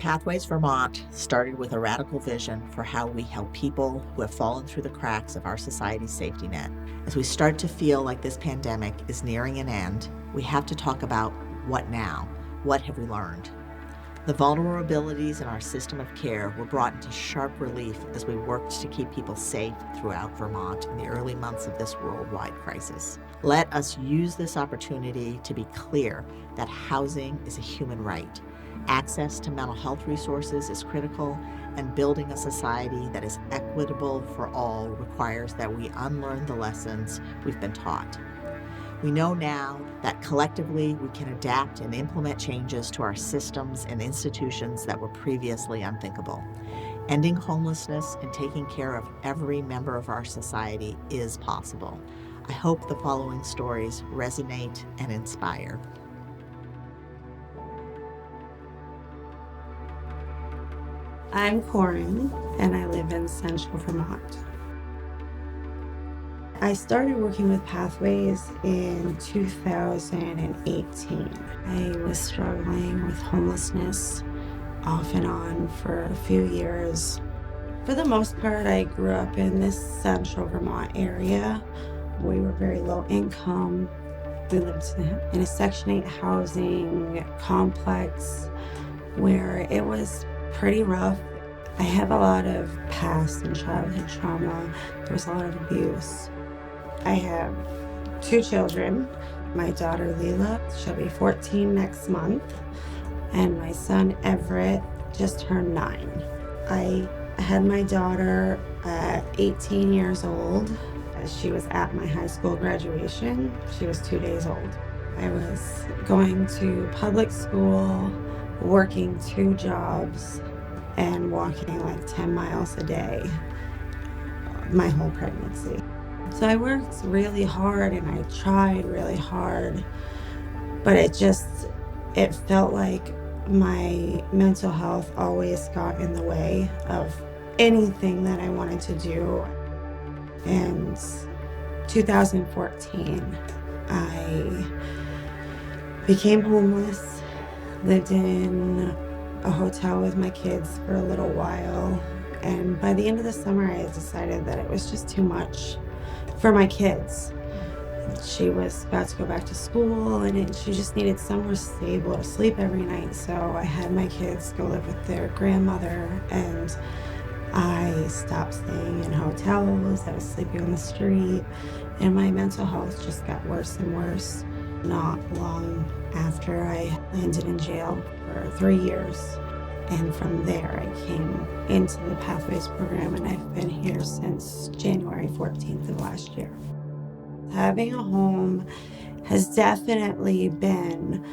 Pathways Vermont started with a radical vision for how we help people who have fallen through the cracks of our society's safety net. As we start to feel like this pandemic is nearing an end, we have to talk about what now? What have we learned? The vulnerabilities in our system of care were brought into sharp relief as we worked to keep people safe throughout Vermont in the early months of this worldwide crisis. Let us use this opportunity to be clear that housing is a human right. Access to mental health resources is critical, and building a society that is equitable for all requires that we unlearn the lessons we've been taught. We know now that collectively we can adapt and implement changes to our systems and institutions that were previously unthinkable. Ending homelessness and taking care of every member of our society is possible. I hope the following stories resonate and inspire. I'm Koren, and I live in central Vermont. I started working with Pathways in 2018. I was struggling with homelessness off and on for a few years. For the most part, I grew up in this central Vermont area. We were very low income. We lived in a Section 8 housing complex where it was pretty rough. I have a lot of past and childhood trauma. There was a lot of abuse. I have 2 children. My daughter Leela, she'll be 14 next month, and my son Everett just turned 9. I had my daughter at 18 years old. She was at my high school graduation. She was 2 days old. I was going to public school, working 2 jobs, and walking like 10 miles a day my whole pregnancy. So I worked really hard and I tried really hard, but it felt like my mental health always got in the way of anything that I wanted to do. And 2014, I became homeless, lived in a hotel with my kids for a little while, and by the end of the summer I decided that it was just too much for my kids. She was about to go back to school and she just needed somewhere stable to sleep every night, so I had my kids go live with their grandmother, and I stopped staying in hotels. I was sleeping on the street, and my mental health just got worse and worse. Not long after, I landed in jail for 3 years. And from there, I came into the Pathways program, and I've been here since January 14th of last year. Having a home has definitely been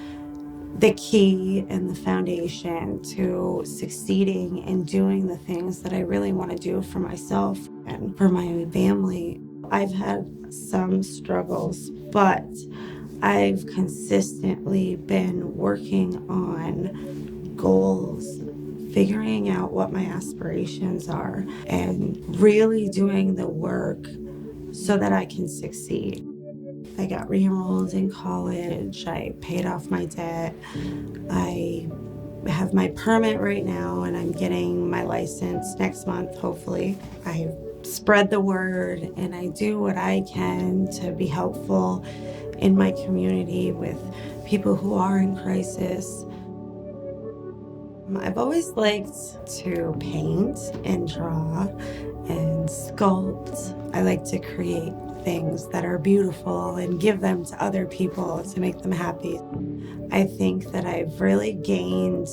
the key and the foundation to succeeding and doing the things that I really want to do for myself and for my family. I've had some struggles, but I've consistently been working on goals, figuring out what my aspirations are, and really doing the work so that I can succeed. I got re-enrolled in college. I paid off my debt. I have my permit right now, and I'm getting my license next month, hopefully. I spread the word, and I do what I can to be helpful in my community with people who are in crisis. I've always liked to paint and draw and sculpt. I like to create things that are beautiful and give them to other people to make them happy. I think that I've really gained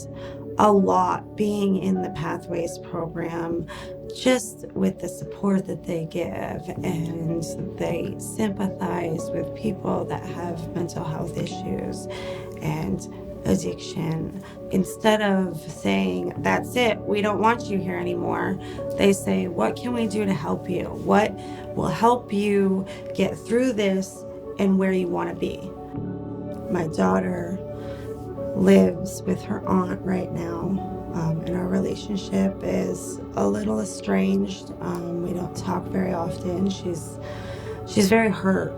a lot being in the Pathways program, just with the support that they give, and they sympathize with people that have mental health issues and addiction. Instead of saying, that's it, we don't want you here anymore, they say, what can we do to help you? What will help you get through this and where you want to be? My daughter lives with her aunt right now, and our relationship is a little estranged. We don't talk very often. She's very hurt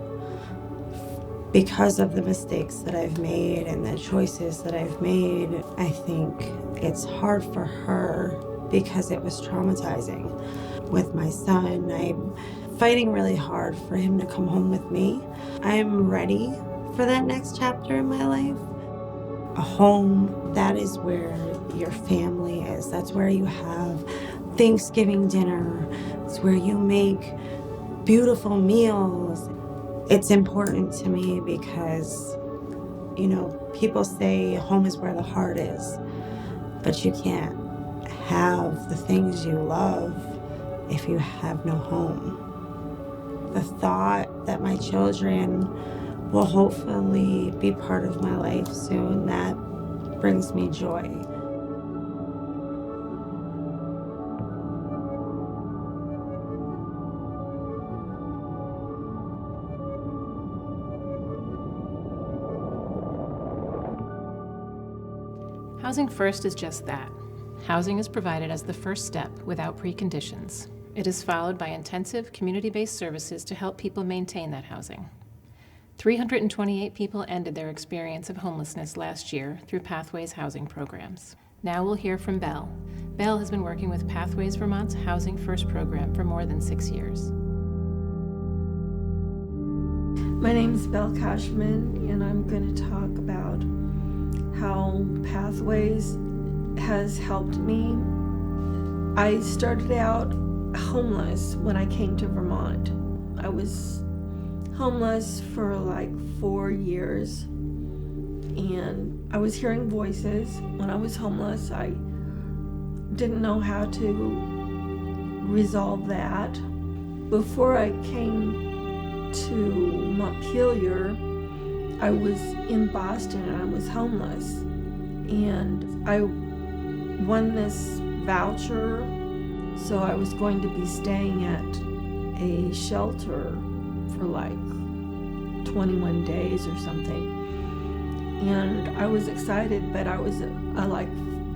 because of the mistakes that I've made and the choices that I've made, I think it's hard for her because it was traumatizing. With my son, I'm fighting really hard for him to come home with me. I'm ready for that next chapter in my life. A home, that is where your family is. That's where you have Thanksgiving dinner. It's where you make beautiful meals. It's important to me because, people say home is where the heart is, but you can't have the things you love if you have no home. The thought that my children will hopefully be part of my life soon, that brings me joy. Housing First is just that. Housing is provided as the first step without preconditions. It is followed by intensive community-based services to help people maintain that housing. 328 people ended their experience of homelessness last year through Pathways housing programs. Now we'll hear from Belle. Belle has been working with Pathways Vermont's Housing First program for more than 6 years. My name is Belle Cashman, and I'm going to talk about how Pathways has helped me. I started out homeless when I came to Vermont. I was homeless for like 4 years, and I was hearing voices when I was homeless. I didn't know how to resolve that. Before I came to Montpelier, I was in Boston and I was homeless, and I won this voucher, so I was going to be staying at a shelter for like 21 days or something. And I was excited, but I was like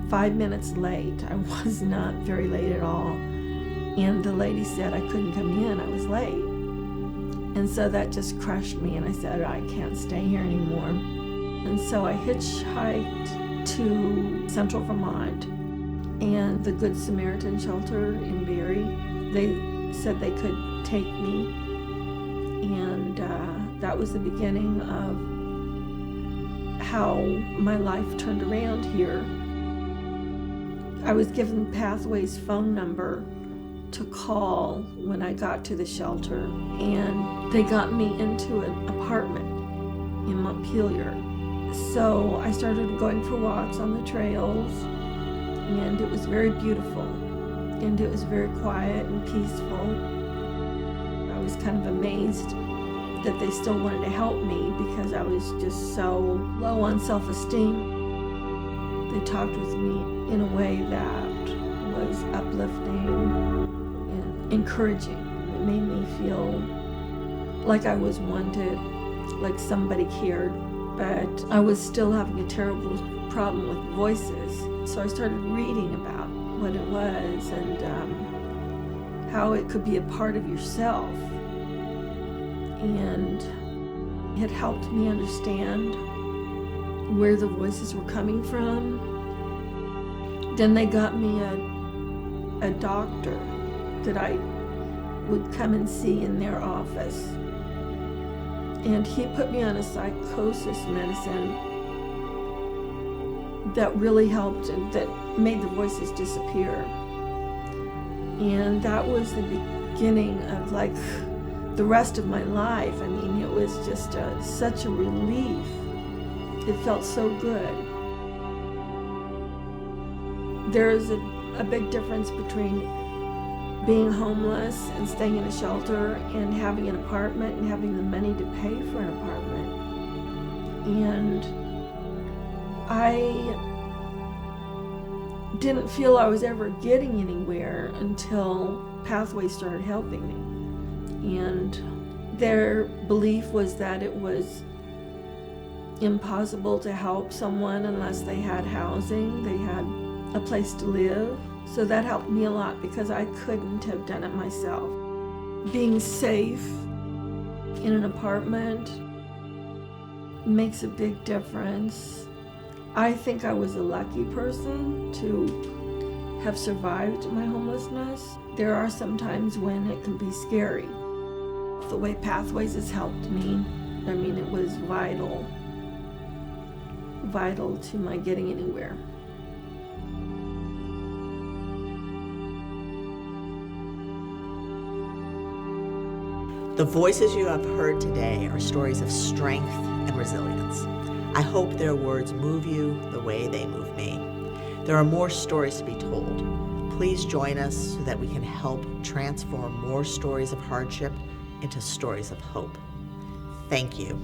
5 minutes late. I was not very late at all. And the lady said I couldn't come in, I was late. And so that just crushed me, and I said, I can't stay here anymore. And so I hitchhiked to Central Vermont and the Good Samaritan shelter in Barrie. They said they could take me, and that was the beginning of how my life turned around here. I was given Pathways' phone number to call when I got to the shelter, and they got me into an apartment in Montpelier. So I started going for walks on the trails, and it was very beautiful, and it was very quiet and peaceful. I was kind of amazed that they still wanted to help me because I was just so low on self-esteem. They talked with me in a way that was uplifting, encouraging. It made me feel like I was wanted, like somebody cared, but I was still having a terrible problem with voices. So I started reading about what it was and how it could be a part of yourself. And it helped me understand where the voices were coming from. Then they got me a doctor that I would come and see in their office. And he put me on a psychosis medicine that really helped and that made the voices disappear. And that was the beginning of like the rest of my life. I mean, it was just such a relief. It felt so good. There is a big difference between being homeless and staying in a shelter and having an apartment and having the money to pay for an apartment. And I didn't feel I was ever getting anywhere until Pathways started helping me. And their belief was that it was impossible to help someone unless they had housing, they had a place to live. So that helped me a lot because I couldn't have done it myself. Being safe in an apartment makes a big difference. I think I was a lucky person to have survived my homelessness. There are some times when it can be scary. The way Pathways has helped me, I mean, it was vital to my getting anywhere. The voices you have heard today are stories of strength and resilience. I hope their words move you the way they move me. There are more stories to be told. Please join us so that we can help transform more stories of hardship into stories of hope. Thank you.